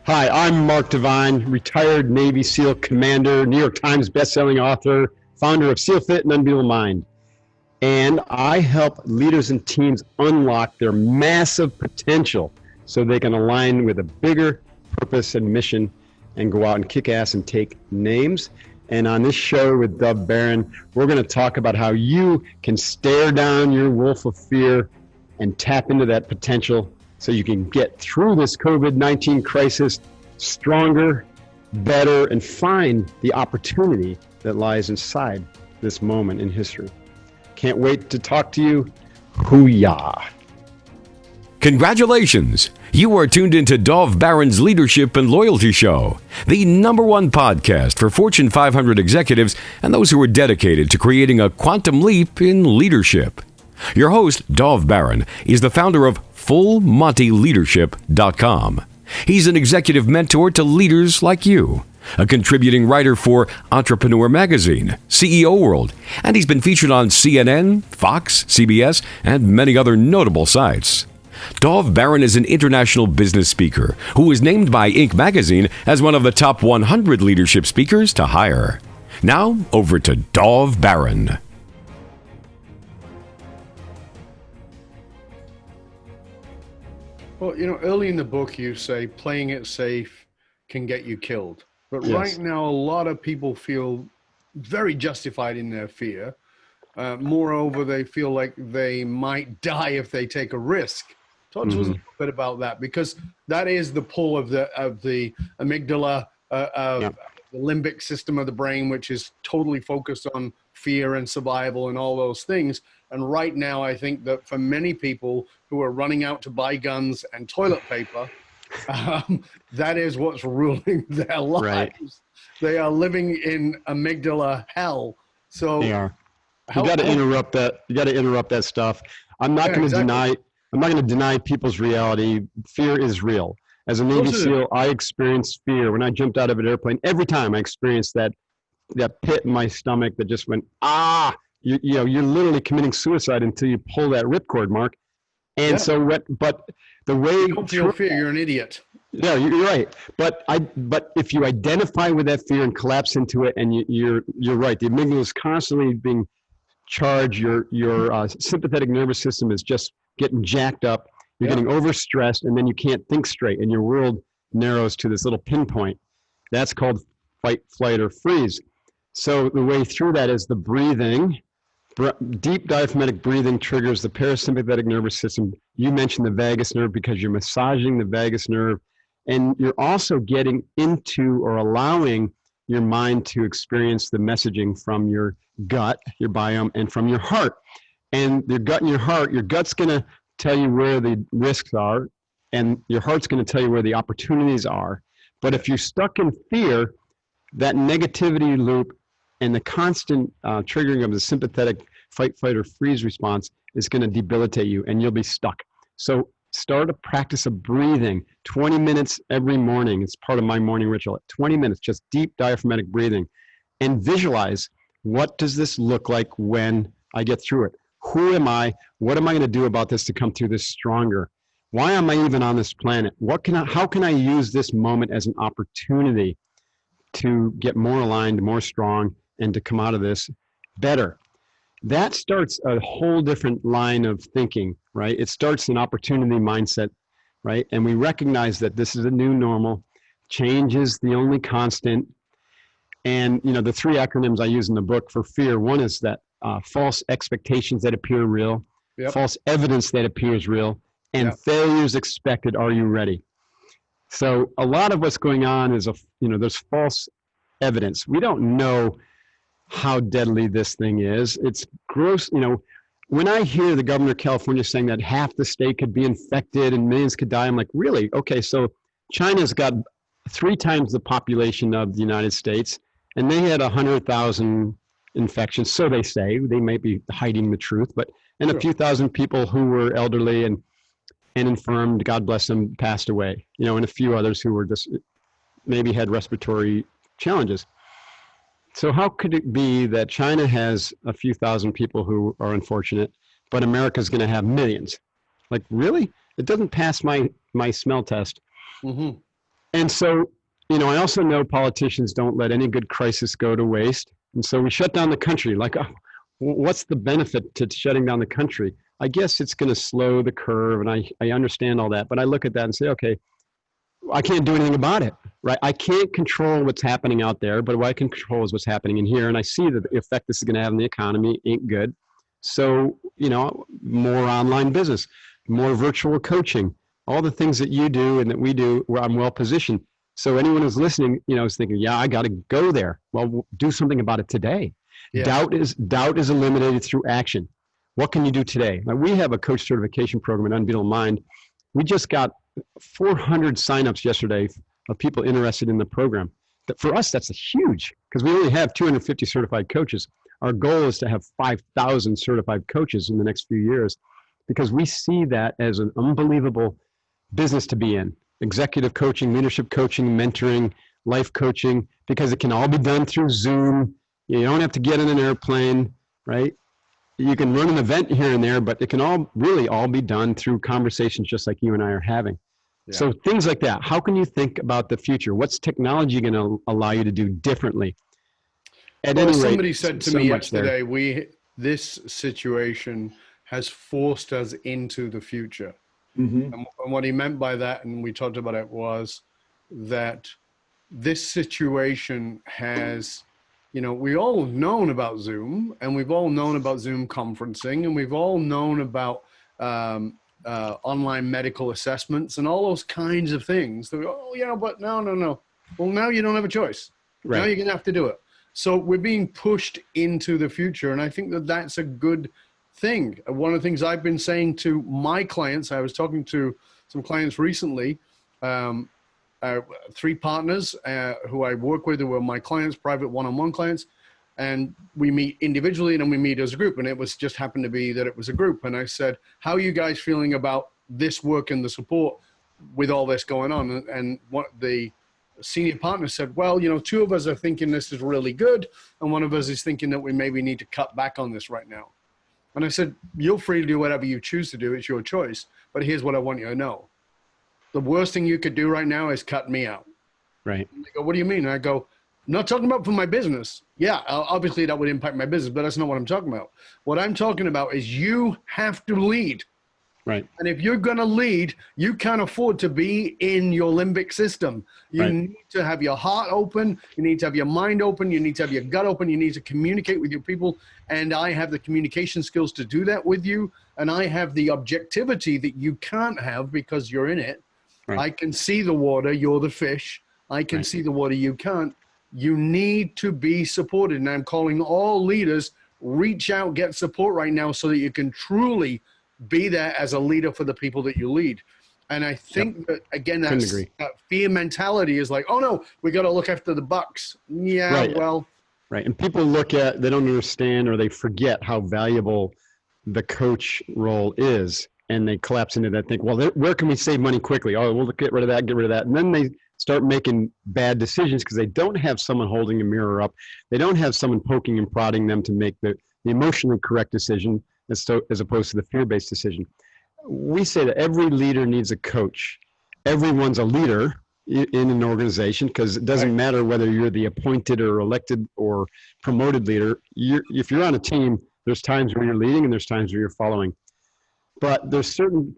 Hi, I'm Mark Devine, retired Navy SEAL commander, New York Times bestselling author, founder of SEALFIT and Unbeatable Mind. And I help leaders and teams unlock their massive potential so they can align with a bigger purpose and mission and go out and kick ass and take names. And on this show with Dov Baron, we're going to talk about how you can stare down your wolf of fear and tap into that potential so you can get through this COVID-19 crisis stronger, better, and find the opportunity that lies inside this moment in history. Can't wait to talk to you. Hoo-yah. Congratulations! You are tuned into Dov Baron's Leadership and Loyalty Show, the #1 podcast for Fortune 500 executives and those who are dedicated to creating a quantum leap in leadership. Your host, Dov Baron, is the founder of FullMontyLeadership.com. He's an executive mentor to leaders like you, a contributing writer for Entrepreneur Magazine, CEO World, and he's been featured on CNN, Fox, CBS, and many other notable sites. Dov Baron is an international business speaker who was named by Inc. magazine as one of the top 100 leadership speakers to hire. Now, over to Dov Baron. Well, early in the book, you say playing it safe can get you killed. But Yes. Right now, a lot of people feel very justified in their fear. Moreover, they feel like they might die if they take a risk. Talk to us a little bit about that, because that is the pull of the amygdala, the limbic system of the brain, which is totally focused on fear and survival and all those things. And right now, I think that for many people who are running out to buy guns and toilet paper, that is what's ruling their lives. Right. They are living in amygdala hell. So They are. You got to interrupt that. You got to interrupt that stuff. I'm not going to deny people's reality. Fear is real. As a Navy SEAL, I experienced fear when I jumped out of an airplane. Every time I experienced that pit in my stomach that just went, you're literally committing suicide until you pull that ripcord, Mark. And but the way you don't feel fear, you're an idiot. Yeah, you're right. But if you identify with that fear and collapse into it, and you're right. The amygdala is constantly being charged. Your sympathetic nervous system is just getting jacked up. You're getting overstressed, and then you can't think straight, and your world narrows to this little pinpoint. That's called fight, flight, or freeze. So the way through that is the breathing. Deep diaphragmatic breathing triggers the parasympathetic nervous system. You mentioned the vagus nerve because you're massaging the vagus nerve, and you're also getting into or allowing your mind to experience the messaging from your gut, your biome, and from your heart. And your gut and your gut's going to tell you where the risks are, and your heart's going to tell you where the opportunities are. But if you're stuck in fear, that negativity loop and the constant triggering of the sympathetic fight, flight, or freeze response is going to debilitate you, and you'll be stuck. So start a practice of breathing, 20 minutes every morning. It's part of my morning ritual. 20 minutes, just deep diaphragmatic breathing. And visualize, what does this look like when I get through it? Who am I? What am I going to do about this to come through this stronger? Why am I even on this planet? How can I use this moment as an opportunity to get more aligned, more strong, and to come out of this better? That starts a whole different line of thinking, right? It starts an opportunity mindset, right? And we recognize that this is a new normal. Change is the only constant. And, the 3 acronyms I use in the book for fear, one is that false expectations that appear real, false evidence that appears real, and failures expected. Are you ready? So a lot of what's going on is, there's false evidence. We don't know how deadly this thing is. It's gross. When I hear the governor of California saying that half the state could be infected and millions could die, I'm like, really? Okay, so China's got 3 times the population of the United States, and they had 100,000 infections. So they say. They might be hiding the truth, and a few thousand people who were elderly and infirmed, God bless them, passed away. And a few others who were just maybe had respiratory challenges. So how could it be that China has a few thousand people who are unfortunate, but America's going to have millions? Like, really? It doesn't pass my smell test. Mm-hmm. And so, I also know politicians don't let any good crisis go to waste. And so we shut down the country. Like, what's the benefit to shutting down the country? I guess it's going to slow the curve, and I understand all that. But I look at that and say, okay, I can't do anything about it, right? I can't control what's happening out there, but what I can control is what's happening in here. And I see that the effect this is going to have on the economy ain't good. So, more online business, more virtual coaching, all the things that you do and that we do, where I'm well positioned. So anyone who's listening, is thinking, yeah, I got to go there. Well, do something about it today. Yeah. Doubt is eliminated through action. What can you do today? Now, we have a coach certification program at Unbeatable Mind. We just got 400 signups yesterday of people interested in the program. For us, that's huge because we only have 250 certified coaches. Our goal is to have 5,000 certified coaches in the next few years because we see that as an unbelievable business to be in. Executive coaching, leadership coaching, mentoring, life coaching, because it can all be done through Zoom. You don't have to get in an airplane, right? You can run an event here and there, but it can all be done through conversations just like you and I are having. Yeah. So things like that. How can you think about the future? What's technology going to allow you to do differently? At any rate, somebody said to me yesterday, this situation has forced us into the future. Mm-hmm. And what he meant by that, and we talked about it, was that this situation has, we all known about Zoom, and we've all known about Zoom conferencing, and we've all known about online medical assessments and all those kinds of things. But no. Well, now you don't have a choice. Right. Now you're going to have to do it. So we're being pushed into the future, and I think that that's a good thing. One of the things I've been saying to my clients, I was talking to some clients recently, 3 partners who I work with, who are my clients, private one-on-one clients, and we meet individually and then we meet as a group. And it was just happened to be that it was a group. And I said, how are you guys feeling about this work and the support with all this going on? And what the senior partner said, well, 2 of us are thinking this is really good, and 1 of us is thinking that we maybe need to cut back on this right now. And I said, you're free to do whatever you choose to do. It's your choice. But here's what I want you to know. The worst thing you could do right now is cut me out. Right. And they go, what do you mean? And I go, not talking about for my business. Yeah, obviously that would impact my business, but that's not what I'm talking about. What I'm talking about is you have to lead. Right. And if you're going to lead, you can't afford to be in your limbic system. You need to have your heart open. You need to have your mind open. You need to have your gut open. You need to communicate with your people. And I have the communication skills to do that with you. And I have the objectivity that you can't have because you're in it. Right. I can see the water. You're the fish. I can see the water. You can't. You need to be supported. And I'm calling all leaders, reach out, get support right now so that you can truly be there as a leader for the people that you lead. And I think that, again, that fear mentality is like, oh no, we got to look after the bucks. Yeah, right. Well. Right. And people they don't understand, or they forget how valuable the coach role is. And they collapse into that, think, well, where can we save money quickly? Oh, we'll get rid of that. And then they start making bad decisions because they don't have someone holding a mirror up. They don't have someone poking and prodding them to make the emotionally correct decision as opposed to the fear-based decision. We say that every leader needs a coach. Everyone's a leader in an organization because it doesn't matter whether you're the appointed or elected or promoted leader. If you're on a team, there's times where you're leading and there's times where you're following. But there's certain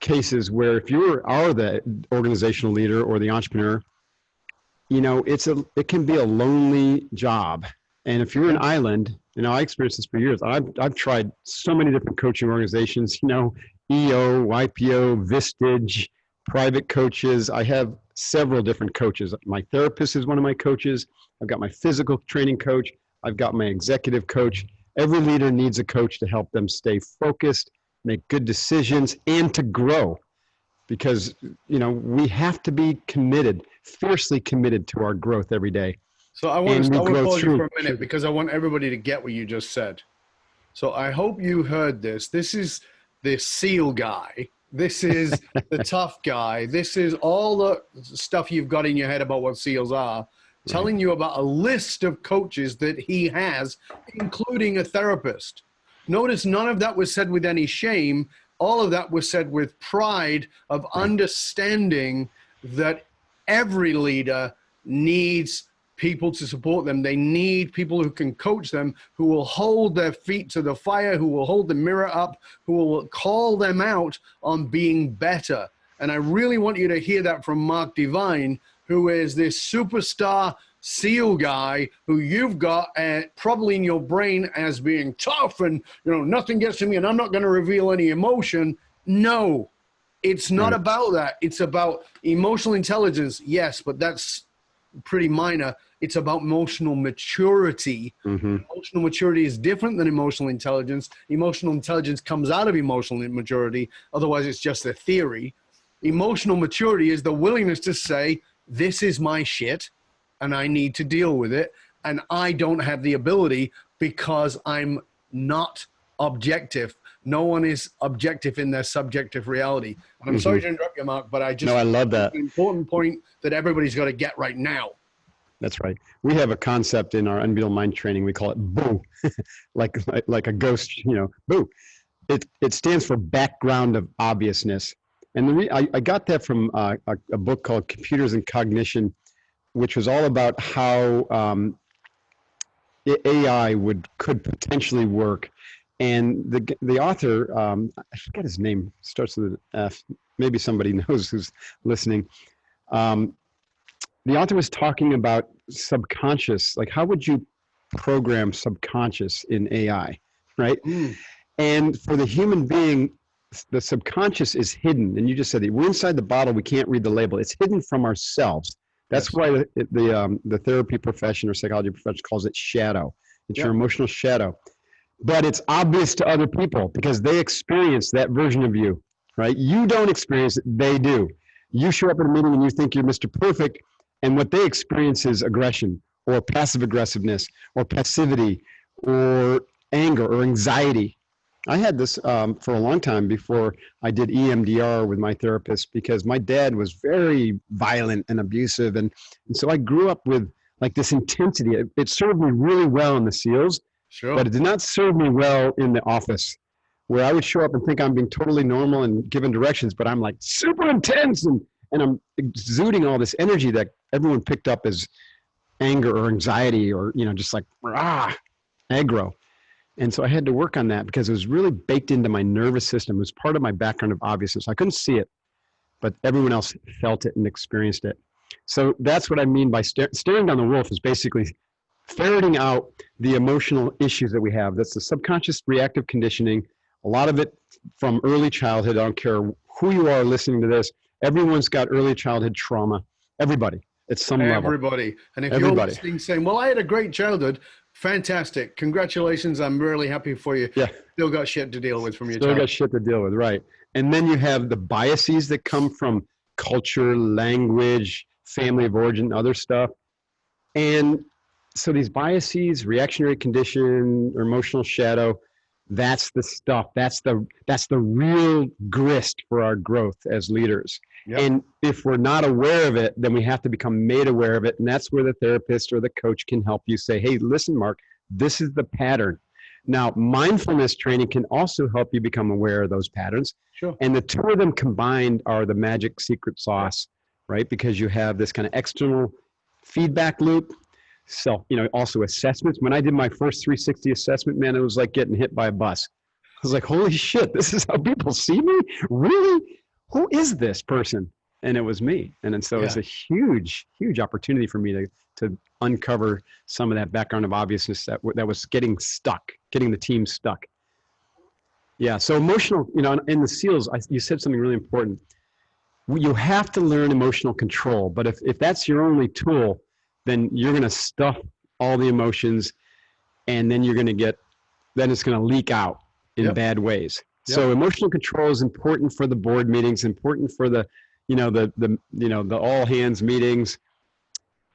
cases where if you are the organizational leader or the entrepreneur, it can be a lonely job. And if you're an island, I experienced this for years. I've tried so many different coaching organizations, EO, YPO, Vistage, private coaches. I have several different coaches. My therapist is one of my coaches. I've got my physical training coach. I've got my executive coach. Every leader needs a coach to help them stay focused, make good decisions, and to grow. Because, we have to be committed, fiercely committed to our growth every day. So I want to pause you for a minute because I want everybody to get what you just said. So I hope you heard this. This is the SEAL guy. This is the tough guy. This is all the stuff you've got in your head about what SEALs are, telling you about a list of coaches that he has, including a therapist. Notice none of that was said with any shame. All of that was said with pride of understanding that every leader needs people to support them. They need people who can coach them, who will hold their feet to the fire, who will hold the mirror up, who will call them out on being better. And I really want you to hear that from Mark Divine, who is this superstar SEAL guy who you've got probably in your brain as being tough and, you know, nothing gets to me and I'm not going to reveal any emotion. No, it's not about that. It's about emotional intelligence. Yes, but that's pretty minor. It's about emotional maturity. Emotional maturity is different than emotional intelligence. Emotional intelligence comes out of emotional maturity. Otherwise, it's just a theory. Emotional maturity is the willingness to say, this is my shit and I need to deal with it. And I don't have the ability because I'm not objective. No one is objective in their subjective reality. And I'm sorry to interrupt you, Mark, but I love that. It's an important point that everybody's got to get right now. That's right. We have a concept in our Unbeatable Mind training. We call it boo, like a ghost, you know, boo. It stands for background of obviousness. And I got that from a book called Computers and Cognition, which was all about how AI could potentially work. And the author, I forget his name, starts with an F. Maybe somebody knows who's listening. The author was talking about subconscious, like how would you program subconscious in AI, right? And for the human being, the subconscious is hidden. And you just said that we're inside the bottle, we can't read the label. It's hidden from ourselves. That's why the therapy profession or psychology profession calls it shadow. It's your emotional shadow. But it's obvious to other people because they experience that version of you, right? You don't experience it, they do. You show up at a meeting and you think you're Mr. Perfect, and what they experience is aggression or passive aggressiveness or passivity or anger or anxiety. I had this for a long time before I did EMDR with my therapist because my dad was very violent and abusive. And so I grew up with like this intensity. It served me really well in the SEALs, but it did not serve me well in the office where I would show up and think I'm being totally normal and given directions, but I'm like super intense and I'm exuding all this energy that everyone picked up as anger or anxiety or, you know, just like, aggro. And so I had to work on that because it was really baked into my nervous system. It was part of my background of obviousness. I couldn't see it, but everyone else felt it and experienced it. So that's what I mean by staring down the wolf is basically ferreting out the emotional issues that we have. That's the subconscious reactive conditioning. A lot of it from early childhood. I don't care who you are listening to this. Everyone's got early childhood trauma. Everybody at some level. Everybody. And if you're listening saying, well, I had a great childhood, fantastic. Congratulations. I'm really happy for you. Yeah. Still got shit to deal with from your childhood. Still got shit childhood. to deal with, right. And then you have the biases that come from culture, language, family of origin, other stuff. And so these biases, reactionary condition, or emotional shadow, that's the stuff. That's the real grist for our growth as leaders. Yep. And if we're not aware of it, then we have to become made aware of it. And that's where the therapist or the coach can help you say, hey, listen, Mark, this is the pattern. Now, mindfulness training can also help you become aware of those patterns. Sure. And the two of them combined are the magic secret sauce, right? Because you have this kind of external feedback loop, also assessments. When I did my first 360 assessment, man, it was like getting hit by a bus. I was like, holy shit, this is how people see me? Really? Who is this person? And it was me. And so it's a huge, huge opportunity for me to uncover some of that background of obviousness that was getting the team stuck. Yeah, so emotional, in the SEALs, you said something really important. You have to learn emotional control, but if that's your only tool, then you're going to stuff all the emotions, and then it's going to leak out in bad ways. Yep. So emotional control is important for the board meetings, important for the all hands meetings,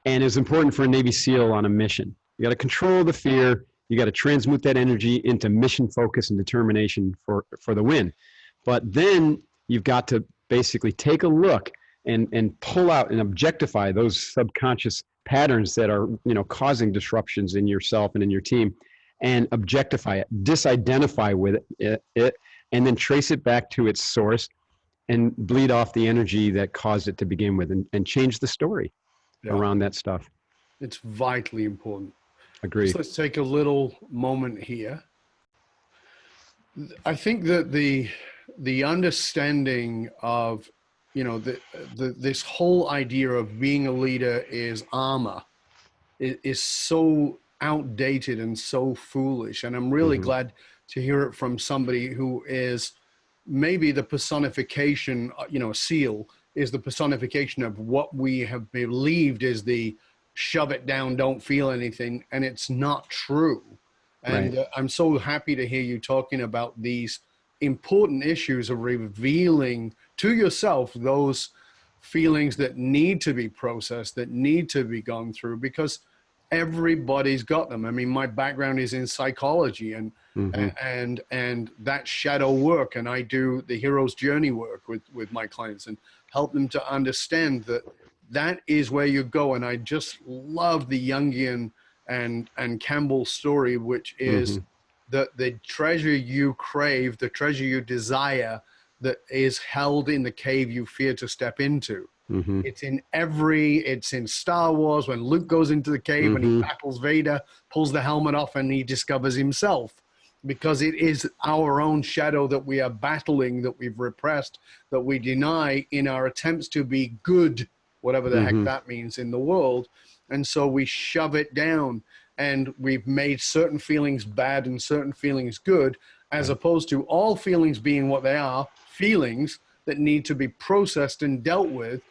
and is important for a Navy SEAL on a mission. You got to control the fear. You got to transmute that energy into mission focus and determination for the win. But then you've got to basically take a look and pull out and objectify those subconscious patterns that are, causing disruptions in yourself and in your team, and objectify it, disidentify with it, and then trace it back to its source, and bleed off the energy that caused it to begin with, and change the story around that stuff. It's vitally important. Agreed. So let's take a little moment here. I think that the understanding of, you know, this whole idea of being a leader is armor is so outdated and so foolish. And I'm really glad to hear it from somebody who is maybe the personification, you know, a SEAL is the personification of what we have believed is the shove it down, don't feel anything. And it's not true. And I'm so happy to hear you talking about these important issues of revealing to yourself those feelings that need to be processed, that need to be gone through, because everybody's got them. I mean, my background is in psychology and that shadow work, and I do the hero's journey work with my clients and help them to understand that that is where you go. And I just love the Jungian and Campbell story, which is the treasure you crave, the treasure you desire, that is held in the cave you fear to step into. It's in Star Wars when Luke goes into the cave and he battles Vader, pulls the helmet off, and he discovers himself, because it is our own shadow that we are battling, that we've repressed, that we deny in our attempts to be good, whatever the heck that means in the world. And so we shove it down, and we've made certain feelings bad and certain feelings good, as opposed to all feelings being what they are, feelings that need to be processed and dealt with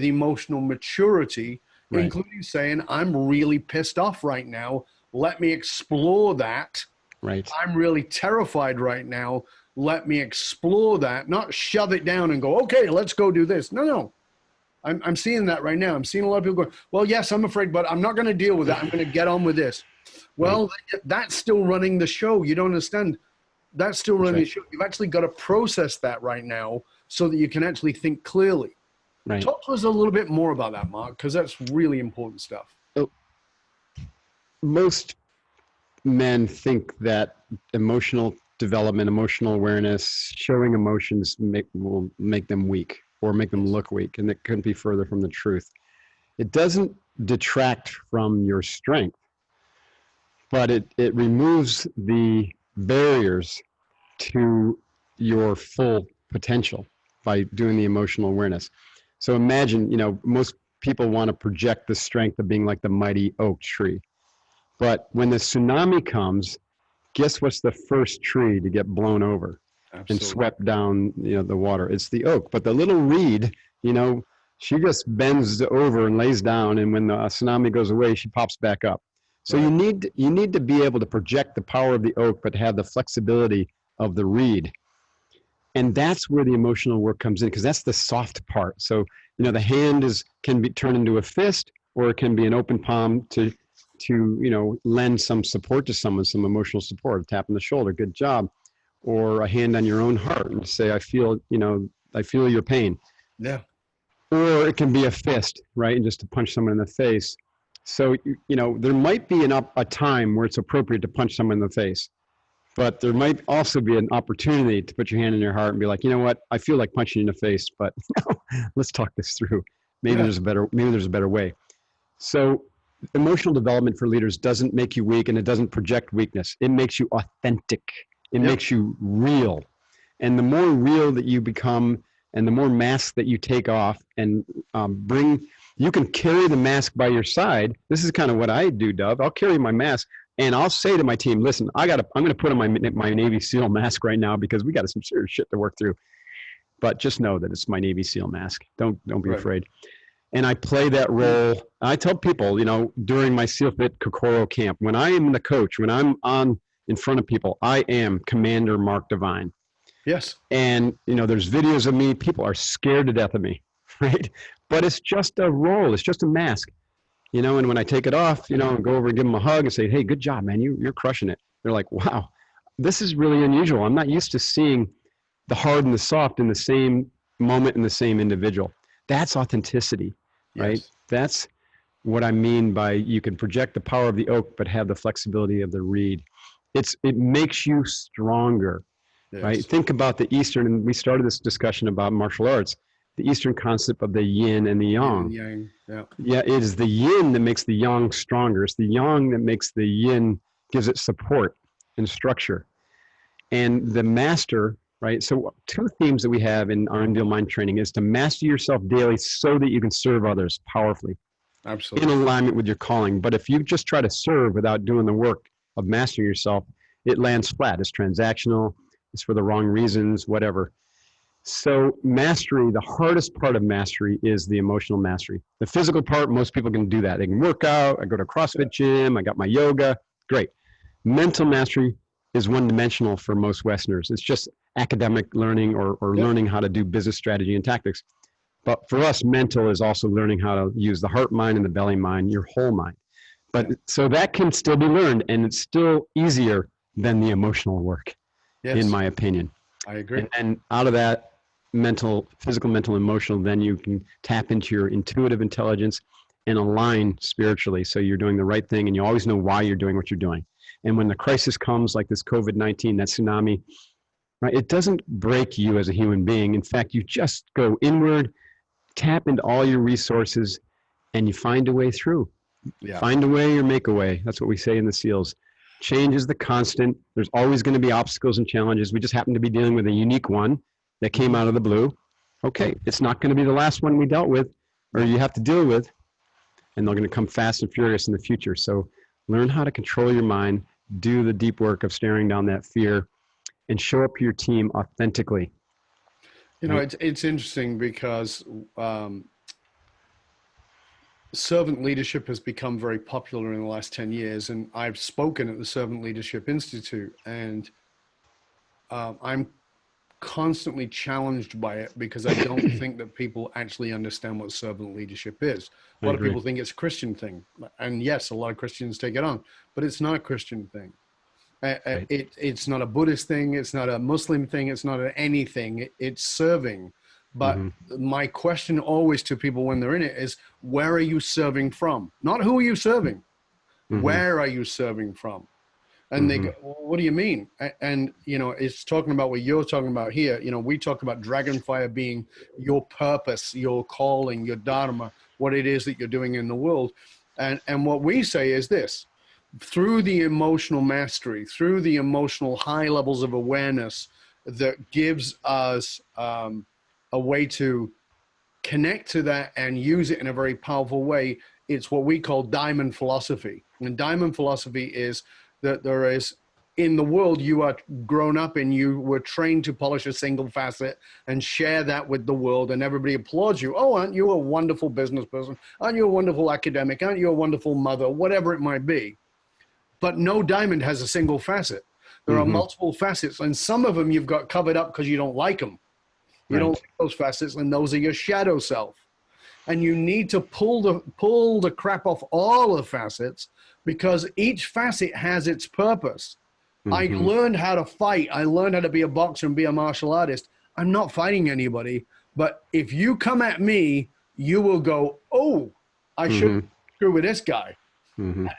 emotional maturity, including saying, I'm really pissed off right now. Let me explore that. I'm really terrified right now. Let me explore that, not shove it down and go, okay, let's go do this. No. I'm seeing that right now. I'm seeing a lot of people going, well, yes, I'm afraid, but I'm not going to deal with that. I'm going to get on with this. Well, that's still running the show. You don't understand. That's still running the show. You've actually got to process that right now so that you can actually think clearly. Talk to us a little bit more about that, Mark, because that's really important stuff. So, most men think that emotional development, emotional awareness, showing emotions will make them weak or make them look weak, and it couldn't be further from the truth. It doesn't detract from your strength, but it removes the barriers to your full potential by doing the emotional awareness. So imagine, you know, most people want to project the strength of being like the mighty oak tree. But when the tsunami comes, guess what's the first tree to get blown over and swept down, you know, the water? It's the oak. But the little reed, you know, she just bends over and lays down, and when the tsunami goes away, she pops back up. So you need to be able to project the power of the oak, but have the flexibility of the reed. And that's where the emotional work comes in, because that's the soft part. So, you know, the hand can be turned into a fist, or it can be an open palm to you know, lend some support to someone, some emotional support, tap on the shoulder, good job, or a hand on your own heart and say, I feel your pain. Yeah. Or it can be a fist, right? And just to punch someone in the face. So, you know, there might be a time where it's appropriate to punch someone in the face. But there might also be an opportunity to put your hand in your heart and be like, you know what, I feel like punching you in the face, but let's talk this through. Maybe there's a better way. So emotional development for leaders doesn't make you weak, and it doesn't project weakness. It makes you authentic. It makes you real. And the more real that you become, and the more mask that you take off and you can carry the mask by your side. This is kind of what I do, Dove. I'll carry my mask. And I'll say to my team, listen, I'm going to put on my Navy SEAL mask right now, because we got some serious shit to work through. But just know that it's my Navy SEAL mask. Don't be afraid. And I play that role. I tell people, you know, during my SEALFIT Kokoro camp, when I am the coach, when I'm in front of people, I am Commander Mark Divine. Yes. And, you know, there's videos of me. People are scared to death of me, right? But it's just a role. It's just a mask. You know, and when I take it off, you know, and go over and give them a hug and say, hey, good job, man, you're crushing it. They're like, wow, this is really unusual. I'm not used to seeing the hard and the soft in the same moment in the same individual. That's authenticity, right? Yes. That's what I mean by you can project the power of the oak, but have the flexibility of the reed. It makes you stronger. Yes. right? Think about the Eastern, and we started this discussion about martial arts, the Eastern concept of the yin and the yang. Yin and yang. Yeah. Yeah, it is the yin that makes the yang stronger. It's the yang that makes the yin, gives it support and structure. And the master, right? So two themes that we have in our Unbeatable Mind training is to master yourself daily so that you can serve others powerfully. Absolutely. In alignment with your calling. But if you just try to serve without doing the work of mastering yourself, it lands flat. It's transactional. It's for the wrong reasons, whatever. So mastery, the hardest part of mastery is the emotional mastery. The physical part, most people can do that. They can work out. I go to a CrossFit gym. I got my yoga. Great. Mental mastery is one-dimensional for most Westerners. It's just academic learning or learning how to do business strategy and tactics. But for us, mental is also learning how to use the heart mind and the belly mind, your whole mind. But so that can still be learned, and it's still easier than the emotional work, in my opinion. I agree. And out of that mental, physical, mental, emotional, then you can tap into your intuitive intelligence and align spiritually. So you're doing the right thing, and you always know why you're doing what you're doing. And when the crisis comes, like this COVID-19, that tsunami, right, it doesn't break you as a human being. In fact, you just go inward, tap into all your resources, and you find a way through. Yeah. Find a way or make a way. That's what we say in the SEALs. Change is the constant. There's always going to be obstacles and challenges. We just happen to be dealing with a unique one that came out of the blue. Okay, it's not going to be the last one we dealt with or you have to deal with, and they're going to come fast and furious in the future. So learn how to control your mind, do the deep work of staring down that fear, and show up for your team authentically. You know, it's interesting because servant leadership has become very popular in the last 10 years. And I've spoken at the Servant Leadership Institute, and I'm constantly challenged by it because I don't think that people actually understand what servant leadership is. A lot of people think it's a Christian thing. And yes, a lot of Christians take it on, but it's not a Christian thing. It's not a Buddhist thing. It's not a Muslim thing. It's not anything. It's serving. But my question always to people when they're in it is, where are you serving from? Not who are you serving? Where are you serving from? And they go, well, what do you mean? And, you know, it's talking about what you're talking about here. You know, we talk about dragonfire being your purpose, your calling, your dharma, what it is that you're doing in the world. And what we say is this: through the emotional mastery, through the emotional high levels of awareness that gives us a way to connect to that and use it in a very powerful way, it's what we call diamond philosophy. And diamond philosophy is that there is, in the world you are grown up in, you were trained to polish a single facet and share that with the world, and everybody applauds you. Oh, aren't you a wonderful business person? Aren't you a wonderful academic? Aren't you a wonderful mother? Whatever it might be. But no diamond has a single facet. There are multiple facets, and some of them you've got covered up because you don't like them. You don't like those facets, and those are your shadow self. And you need to pull the crap off all the facets, because each facet has its purpose. I learned how to fight. I learned how to be a boxer and be a martial artist. I'm not fighting anybody. But if you come at me, you will go, oh, I shouldn't screw with this guy.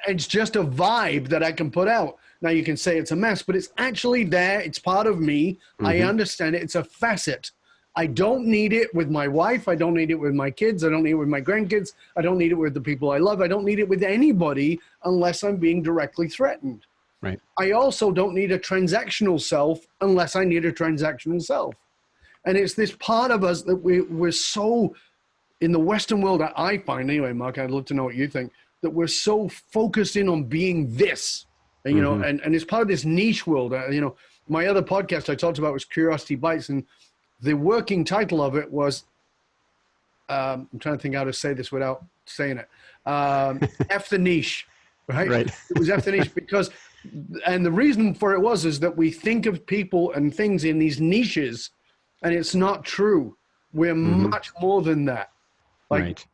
It's just a vibe that I can put out. Now you can say it's a mess, but it's actually there. It's part of me. I understand it. It's a facet. I don't need it with my wife. I don't need it with my kids. I don't need it with my grandkids. I don't need it with the people I love. I don't need it with anybody unless I'm being directly threatened. Right. I also don't need a transactional self unless I need a transactional self. And it's this part of us that we're so, in the Western world, I find anyway, Mark, I'd love to know what you think, that we're so focused in on being this, and, you know, and it's part of this niche world. You know, my other podcast I talked about was Curiosity Bites, and the working title of it was, I'm trying to think how to say this without saying it, F the niche, right? It was F the niche because, and the reason for it is that we think of people and things in these niches, and it's not true. We're much more than that.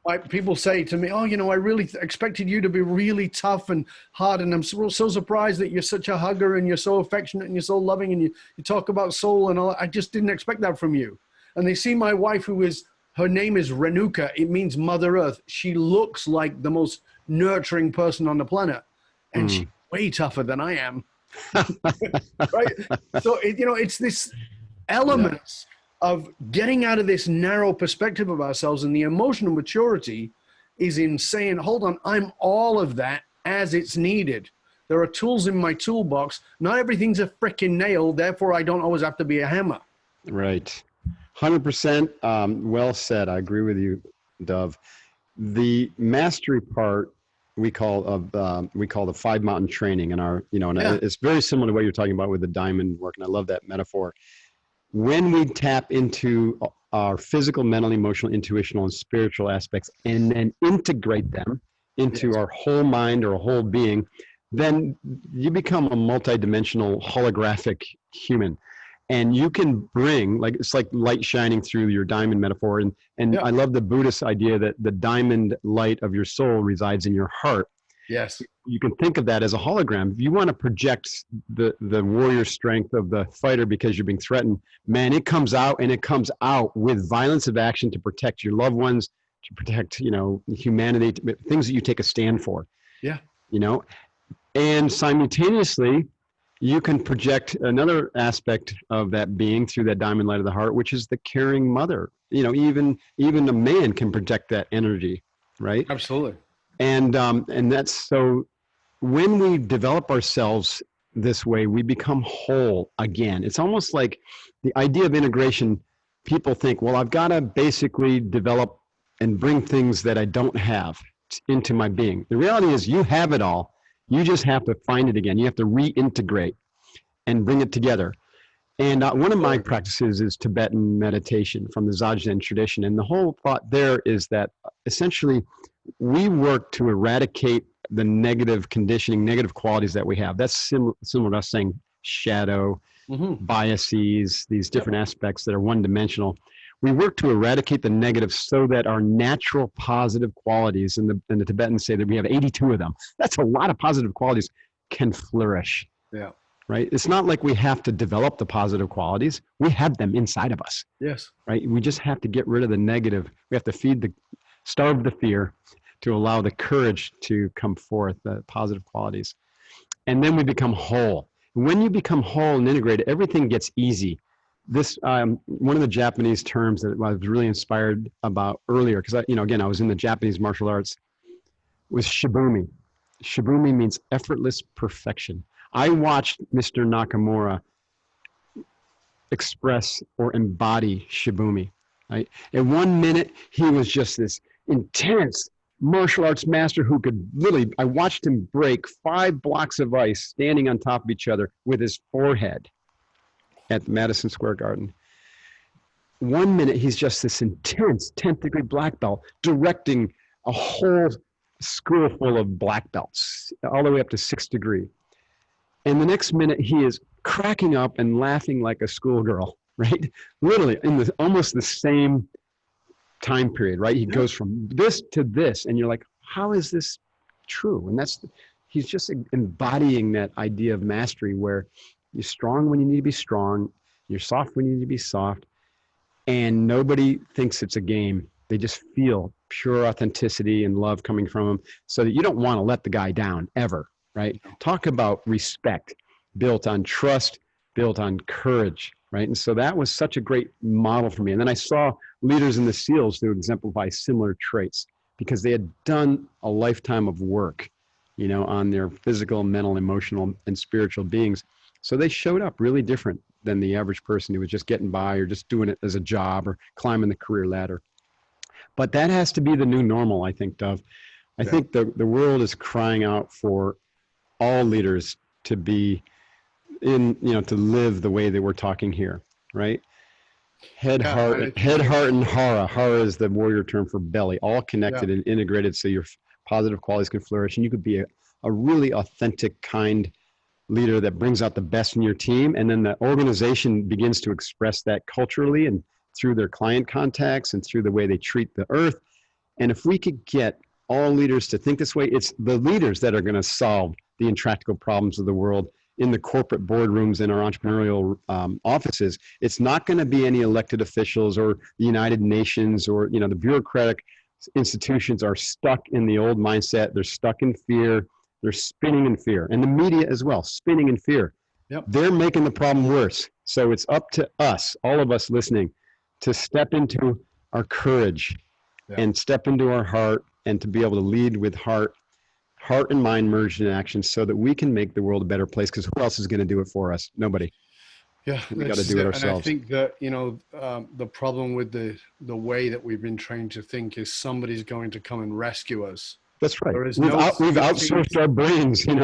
Like people say to me, oh, you know, I really expected you to be really tough and hard. And I'm so surprised that you're such a hugger and you're so affectionate and you're so loving and you talk about soul and all. I just didn't expect that from you. And they see my wife, her name is Renuka. It means Mother Earth. She looks like the most nurturing person on the planet. And she's way tougher than I am. Right? So, it's this elements of getting out of this narrow perspective of ourselves, and the emotional maturity is in saying, hold on, I'm all of that as it's needed. There are tools in my toolbox. Not everything's a freaking nail. Therefore, I don't always have to be a hammer. Right. 100% well said. I agree with you, Dove. The mastery part we call the 5 mountain training, and it's very similar to what you're talking about with the diamond work. And I love that metaphor. When we tap into our physical, mental, emotional, intuitional, and spiritual aspects, and then integrate them into our whole mind or a whole being, then you become a multidimensional holographic human. And you can bring, it's like light shining through your diamond metaphor. And I love the Buddhist idea that the diamond light of your soul resides in your heart. Yes. You can think of that as a hologram. If you want to project the warrior strength of the fighter because you're being threatened, man, it comes out, and it comes out with violence of action to protect your loved ones, to protect, humanity, things that you take a stand for. Yeah. And simultaneously, you can project another aspect of that being through that diamond light of the heart, which is the caring mother. Even a man can project that energy, right? Absolutely. And that's so. When we develop ourselves this way, we become whole again. It's almost like the idea of integration. People think, well, I've got to basically develop and bring things that I don't have into my being. The reality is, you have it all. You just have to find it again. You have to reintegrate and bring it together. And one of my practices is Tibetan meditation from the Zodiac tradition. And the whole thought there is that essentially we work to eradicate the negative conditioning, negative qualities that we have. That's similar to us saying shadow, biases, these different aspects that are one-dimensional. We work to eradicate the negative so that our natural positive qualities, and the Tibetans say that we have 82 of them. That's a lot of positive qualities, can flourish. Yeah. Right? It's not like we have to develop the positive qualities. We have them inside of us. Yes. Right? We just have to get rid of the negative. We have to starve the fear to allow the courage to come forth, the positive qualities. And then we become whole. When you become whole and integrated, everything gets easy. This one of the Japanese terms that I was really inspired about earlier, because I was in the Japanese martial arts, was shibumi. Shibumi means effortless perfection. I watched Mr. Nakamura express or embody shibumi. Right? In 1 minute, he was just this intense martial arts master who could literally, I watched him break 5 blocks of ice standing on top of each other with his forehead at Madison Square Garden. 1 minute, he's just this intense 10th degree black belt directing a whole school full of black belts, all the way up to 6th degree. And the next minute, he is cracking up and laughing like a schoolgirl, right? Literally in almost the same time period, right? He goes from this to this, and you're like, how is this true? And he's just embodying that idea of mastery where you're strong when you need to be strong, you're soft when you need to be soft, and nobody thinks it's a game. They just feel pure authenticity and love coming from them, so that you don't want to let the guy down ever, right? Talk about respect built on trust, built on courage, right? And so that was such a great model for me. And then I saw leaders in the SEALs who exemplify similar traits because they had done a lifetime of work, on their physical, mental, emotional, and spiritual beings. So they showed up really different than the average person who was just getting by or just doing it as a job or climbing the career ladder. But that has to be the new normal, I think, Dove. I think the world is crying out for all leaders to be to live the way that we're talking here, right? Head, heart, and hara. Hara is the warrior term for belly, all connected and integrated so your positive qualities can flourish. And you could be a really authentic, kind leader that brings out the best in your team. And then the organization begins to express that culturally and through their client contacts and through the way they treat the earth. And if we could get all leaders to think this way, it's the leaders that are going to solve the intractable problems of the world in the corporate boardrooms in our entrepreneurial offices. It's not going to be any elected officials or the United Nations or, the bureaucratic institutions are stuck in the old mindset. They're stuck in fear. They're spinning in fear. And the media as well, spinning in fear. Yep. They're making the problem worse. So it's up to us, all of us listening, to step into our courage and step into our heart, and to be able to lead with heart and mind merged in action, so that we can make the world a better place. Because who else is going to do it for us? Nobody. Yeah, we got to do it ourselves. And I think that, the problem with the way that we've been trained to think is somebody's going to come and rescue us. That's right. There is We've no outsourced our brains, to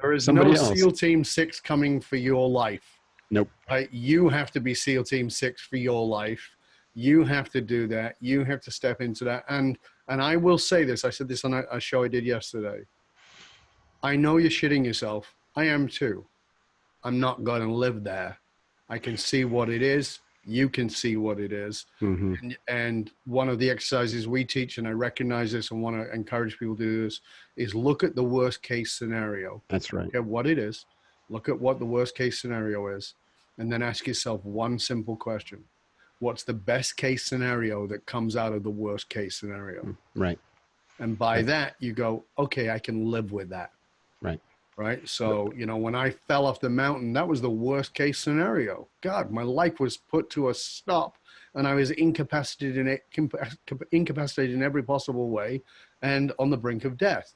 there is somebody no else. SEAL Team 6 coming for your life. Nope. Right? You have to be SEAL Team 6 for your life. You have to do that. You have to step into that. And I will say this. I said this on a show I did yesterday. I know you're shitting yourself. I am too. I'm not going to live there. I can see what it is. You can see what it is. Mm-hmm. And one of the exercises we teach, and I recognize this and want to encourage people to do this, is look at the worst case scenario. That's right. Look at what it is. Look at what the worst case scenario is. And then ask yourself one simple question. What's the best case scenario that comes out of the worst case scenario? Right. And by that, you go, okay, I can live with that. Right. Right. So, when I fell off the mountain, that was the worst case scenario. God, my life was put to a stop, and I was incapacitated in every possible way, and on the brink of death.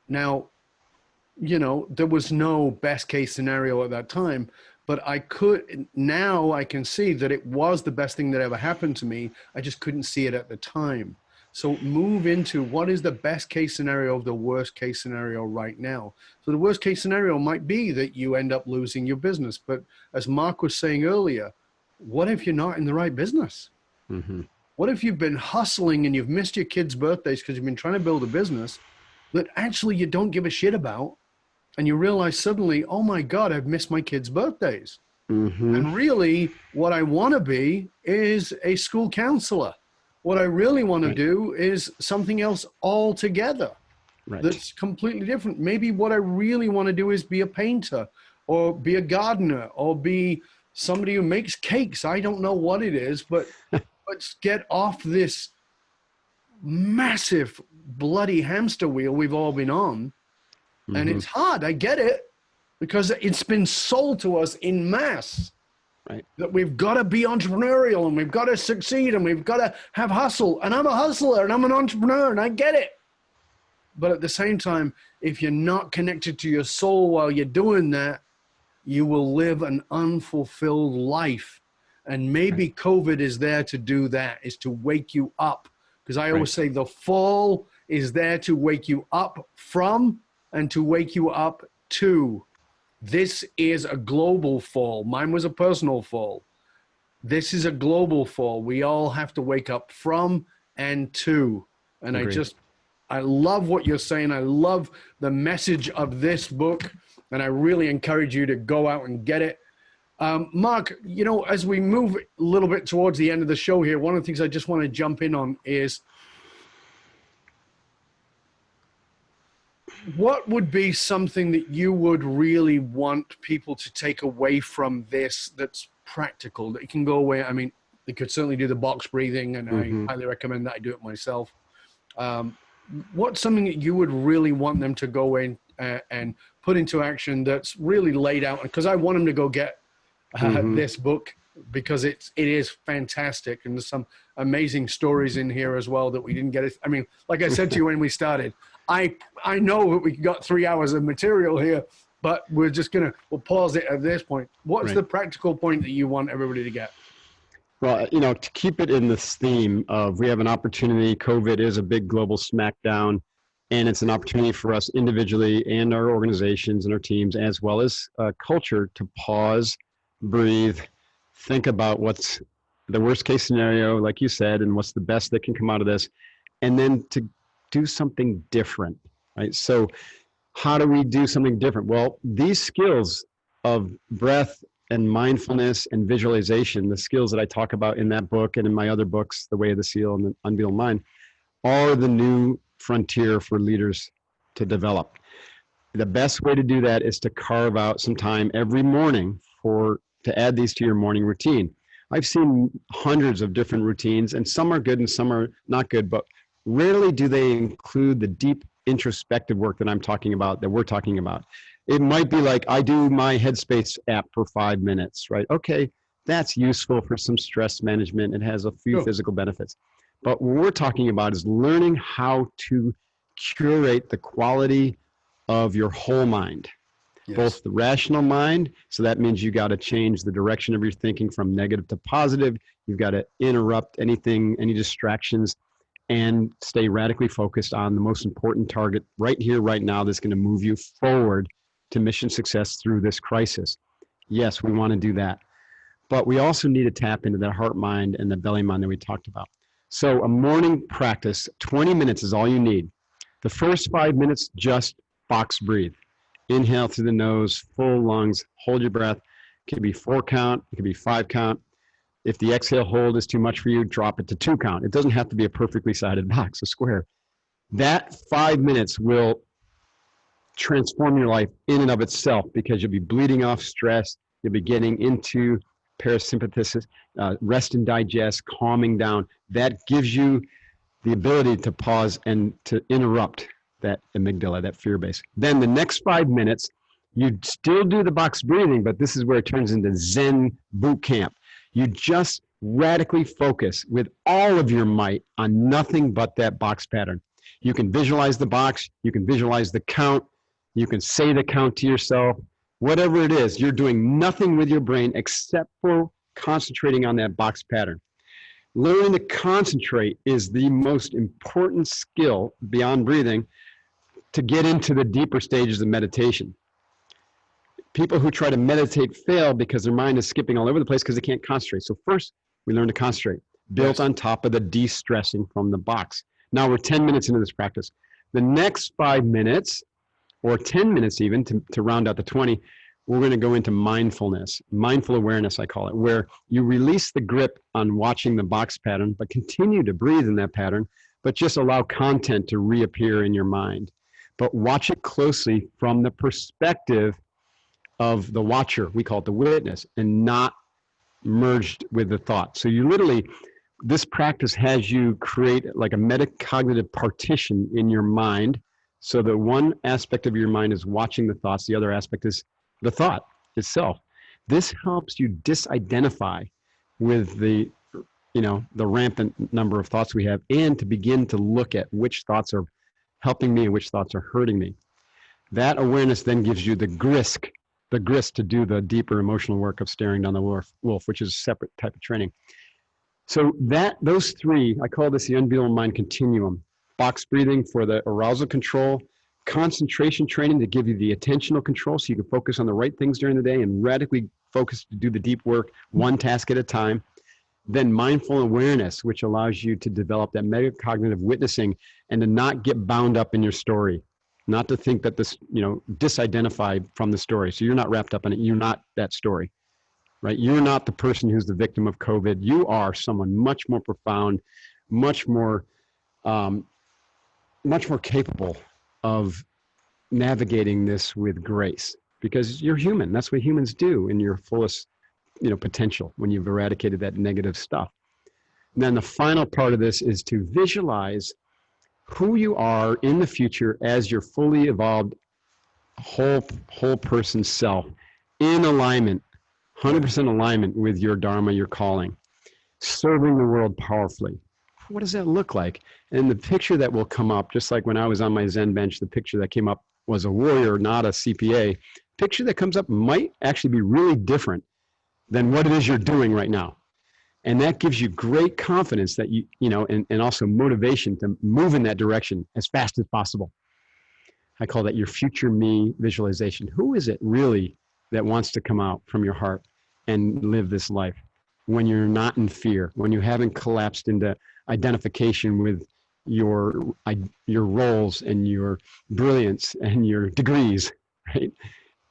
Now, there was no best case scenario at that time, but now I can see that it was the best thing that ever happened to me. I just couldn't see it at the time. So move into what is the best case scenario of the worst case scenario right now. So the worst case scenario might be that you end up losing your business. But as Mark was saying earlier, what if you're not in the right business? Mm-hmm. What if you've been hustling and you've missed your kids' birthdays because you've been trying to build a business that actually you don't give a shit about? And you realize suddenly, oh my God, I've missed my kids' birthdays. Mm-hmm. And really what I want to be is a school counselor. What I really want to do is something else altogether. Right. That's completely different. Maybe what I really want to do is be a painter, or be a gardener, or be somebody who makes cakes. I don't know what it is, but let's get off this massive bloody hamster wheel we've all been on. Mm-hmm. And it's hard. I get it, because it's been sold to us in mass. Right. That we've got to be entrepreneurial, and we've got to succeed, and we've got to have hustle. And I'm a hustler, and I'm an entrepreneur, and I get it. But at the same time, if you're not connected to your soul while you're doing that, you will live an unfulfilled life. And maybe COVID is there to do that, is to wake you up. Because I always say the fall is there to wake you up from and to wake you up to. This is a global fall. Mine was a personal fall. This is a global fall. We all have to wake up from and to. And Agreed. I love what you're saying. I love the message of this book. And I really encourage you to go out and get it. Mark, as we move a little bit towards the end of the show here, one of the things I just want to jump in on is, what would be something that you would really want people to take away from this that's practical, that you can go away? I mean, they could certainly do the box breathing, and I highly recommend that. I do it myself. What's something that you would really want them to go in and put into action that's really laid out? Because I want them to go get this book, because it is fantastic. And there's some amazing stories in here as well that we didn't get. I mean, like I said to you when we started, I know that we got 3 hours of material here, but we'll pause it at this point. What's the practical point that you want everybody to get? Well, to keep it in this theme of, we have an opportunity. COVID is a big global smackdown, and it's an opportunity for us individually and our organizations and our teams, as well as culture, to pause, breathe, think about what's the worst case scenario, like you said, and what's the best that can come out of this, and then to do something different, right? So how do we do something different? Well, these skills of breath and mindfulness and visualization, the skills that I talk about in that book and in my other books, The Way of the SEAL and The Unbeatable Mind, are the new frontier for leaders to develop. The best way to do that is to carve out some time every morning to add these to your morning routine. I've seen hundreds of different routines, and some are good and some are not good, but rarely do they include the deep introspective work that I'm talking about, that we're talking about. It might be like, I do my Headspace app for 5 minutes, right? Okay, that's useful for some stress management. It has a few Sure. physical benefits. But what we're talking about is learning how to curate the quality of your whole mind, Yes. both the rational mind. So that means you got to change the direction of your thinking from negative to positive. You've got to interrupt anything, any distractions, and stay radically focused on the most important target right here, right now, that's going to move you forward to mission success through this crisis. Yes, we want to do that. But we also need to tap into that heart mind and the belly mind that we talked about. So a morning practice, 20 minutes is all you need. The first 5 minutes, just box breathe. Inhale through the nose, full lungs, hold your breath. It could be 4 count, it could be 5 count. If the exhale hold is too much for you, drop it to 2 count. It doesn't have to be a perfectly sided box, a square. That 5 minutes will transform your life in and of itself, because you'll be bleeding off stress. You'll be getting into parasympathesis, rest and digest, calming down. That gives you the ability to pause and to interrupt that amygdala, that fear base. Then the next 5 minutes, you still do the box breathing, but this is where it turns into Zen boot camp. You just radically focus with all of your might on nothing but that box pattern. You can visualize the box, you can visualize the count, you can say the count to yourself. Whatever it is, you're doing nothing with your brain except for concentrating on that box pattern. Learning to concentrate is the most important skill beyond breathing to get into the deeper stages of meditation. People who try to meditate fail because their mind is skipping all over the place because they can't concentrate. So first, we learn to concentrate, built on top of the de-stressing from the box. Now we're 10 minutes into this practice. The next 5 minutes, or 10 minutes even, to round out the 20, we're going to go into mindfulness, mindful awareness, I call it, where you release the grip on watching the box pattern, but continue to breathe in that pattern, but just allow content to reappear in your mind. But watch it closely from the perspective of the watcher, we call it the witness, and not merged with the thought. So you literally, this practice has you create like a metacognitive partition in your mind, so that one aspect of your mind is watching the thoughts, the other aspect is the thought itself. This helps you disidentify with the rampant number of thoughts we have, and to begin to look at which thoughts are helping me and which thoughts are hurting me. That awareness then gives you the grist to do the deeper emotional work of staring down the wolf, which is a separate type of training. So those three, I call this the Unbeatable Mind Continuum. Box breathing for the arousal control, concentration training to give you the attentional control so you can focus on the right things during the day and radically focus to do the deep work, one task at a time. Then mindful awareness, which allows you to develop that metacognitive witnessing and to not get bound up in your story, not to think that this, disidentify from the story. So you're not wrapped up in it. You're not that story, right? You're not the person who's the victim of COVID. You are someone much more profound, much more capable of navigating this with grace, because you're human. That's what humans do in your fullest, potential, when you've eradicated that negative stuff. And then the final part of this is to visualize who you are in the future as your fully evolved whole person self, in alignment, 100% alignment with your dharma, your calling, serving the world powerfully. What does that look like? And the picture that will come up, just like when I was on my Zen bench, the picture that came up was a warrior, not a CPA. Picture that comes up might actually be really different than what it is you're doing right now. And that gives you great confidence that and also motivation to move in that direction as fast as possible. I call that your future me visualization. Who is it really that wants to come out from your heart and live this life when you're not in fear, when you haven't collapsed into identification with your roles and your brilliance and your degrees, right?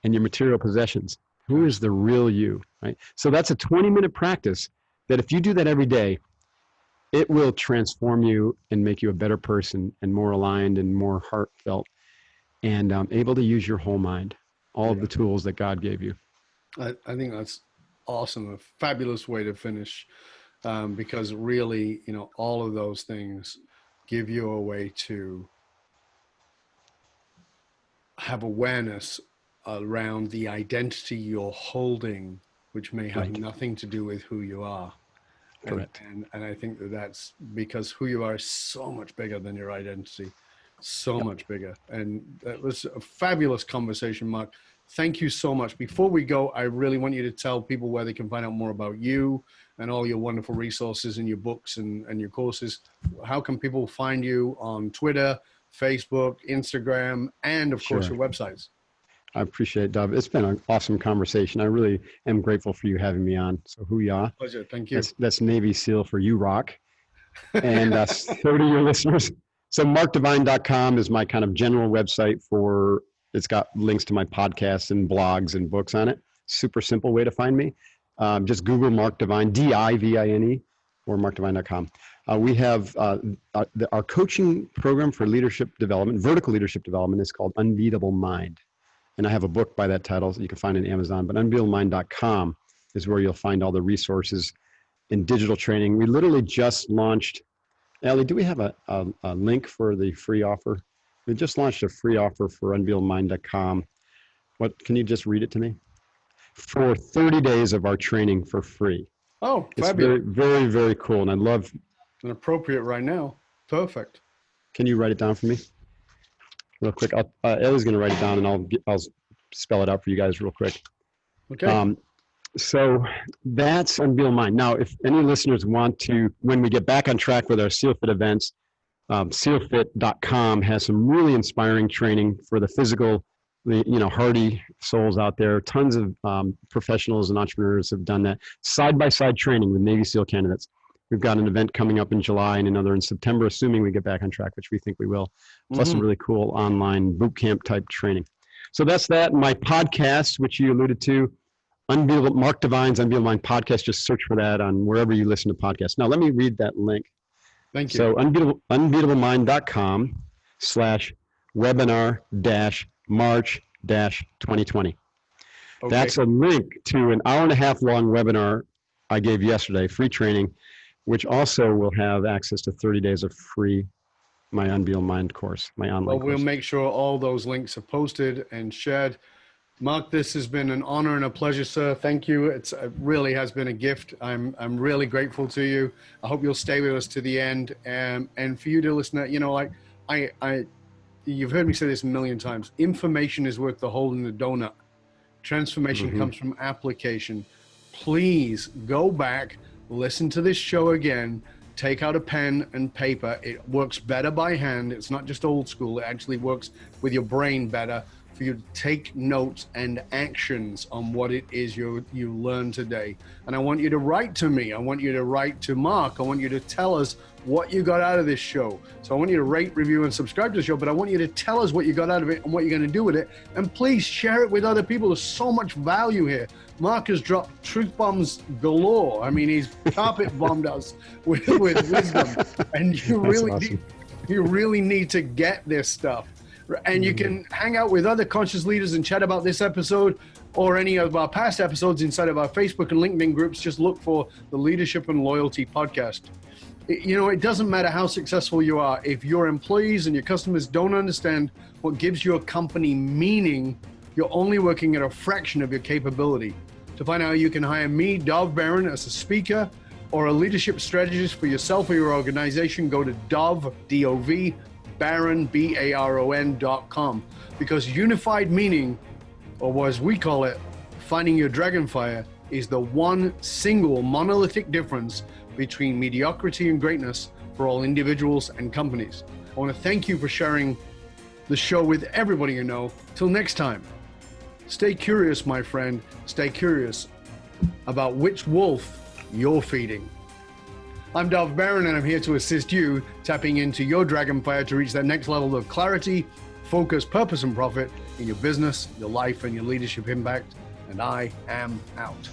And your material possessions? Who is the real you, right? So that's a 20-minute practice that if you do that every day, it will transform you and make you a better person and more aligned and more heartfelt and able to use your whole mind, all of the tools that God gave you. I think that's awesome. A fabulous way to finish, because really, all of those things give you a way to have awareness around the identity you're holding, which may have nothing to do with who you are. Correct. And I think that's because who you are is so much bigger than your identity, so much bigger. And that was a fabulous conversation, Mark. Thank you so much. Before we go, I really want you to tell people where they can find out more about you and all your wonderful resources and your books and your courses. How can people find you on Twitter, Facebook, Instagram, and of course your websites? I appreciate it, Dov. It's been an awesome conversation. I really am grateful for you having me on. So Hoo-yah. Pleasure. Thank you. That's Navy SEAL for you rock. And so to your listeners. So markdivine.com is my kind of general website for, it's got links to my podcasts and blogs and books on it. Super simple way to find me. Just Google Mark Divine, Divine, or markdivine.com. We have our coaching program for leadership development, vertical leadership development, is called Unbeatable Mind. And I have a book by that title, so you can find it on Amazon, but unbeatablemindcom is where you'll find all the resources in digital training. We literally just launched, Allie, do we have a link for the free offer? We just launched a free offer for unbeatablemindcom. What, can you just read it to me? For 30 days of our training for free. Oh, it's fabulous. very, very, very cool. And I love. And appropriate right now. Perfect. Can you write it down for me? Real quick. Ellie's going to write it down and I'll spell it out for you guys real quick. Okay. So that's Unbeatable Mind. Now, if any listeners want to, when we get back on track with our SEALFIT events, SEALFIT.com has some really inspiring training for the physical, hardy souls out there. Tons of professionals and entrepreneurs have done that. Side-by-side training with Navy SEAL candidates. We've got an event coming up in July and another in September, assuming we get back on track, which we think we will. Plus some really cool online boot camp type training. So that's that. My podcast, which you alluded to, Unbeatable, Mark Divine's Unbeatable Mind podcast. Just search for that on wherever you listen to podcasts. Now, let me read that link. Thank you. So unbeatablemind.com/webinar-March-2020. Okay. That's a link to an hour-and-a-half long webinar I gave yesterday, free training, which also will have access to 30 days of free, my Unbeatable Mind course, my online course. We'll make sure all those links are posted and shared. Mark, this has been an honor and a pleasure, sir. Thank you. It really has been a gift. I'm really grateful to you. I hope you'll stay with us to the end. And for you to listen, you've heard me say this a million times. Information is worth the hole in the donut. Transformation comes from application. Please go back, listen to this show again, take out a pen and paper. It works better by hand. It's not just old school. It actually works with your brain better for you to take notes and actions on what it is you learn today. And I want you to write to me. I want you to write to Mark. I want you to tell us what you got out of this show. So I want you to rate, review, and subscribe to the show, but I want you to tell us what you got out of it and what you're going to do with it. And please share it with other people. There's so much value here. Mark has dropped truth bombs galore. I mean, he's carpet bombed us with wisdom. And you really need to get this stuff. And you can hang out with other conscious leaders and chat about this episode or any of our past episodes inside of our Facebook and LinkedIn groups. Just look for the Leadership and Loyalty podcast. It doesn't matter how successful you are. If your employees and your customers don't understand what gives your company meaning, you're only working at a fraction of your capability. To find out how you can hire me, Dov Baron, as a speaker or a leadership strategist for yourself or your organization, go to Dov, D-O-V, Baron, BARON.com, because unified meaning, or as we call it, finding your dragonfire, is the one single monolithic difference between mediocrity and greatness for all individuals and companies. I want to thank you for sharing the show with everybody you know. Till next time, stay curious, my friend. Stay curious about which wolf you're feeding. I'm Dov Baron, and I'm here to assist you tapping into your dragonfire to reach that next level of clarity, focus, purpose, and profit in your business, your life, and your leadership impact. And I am out.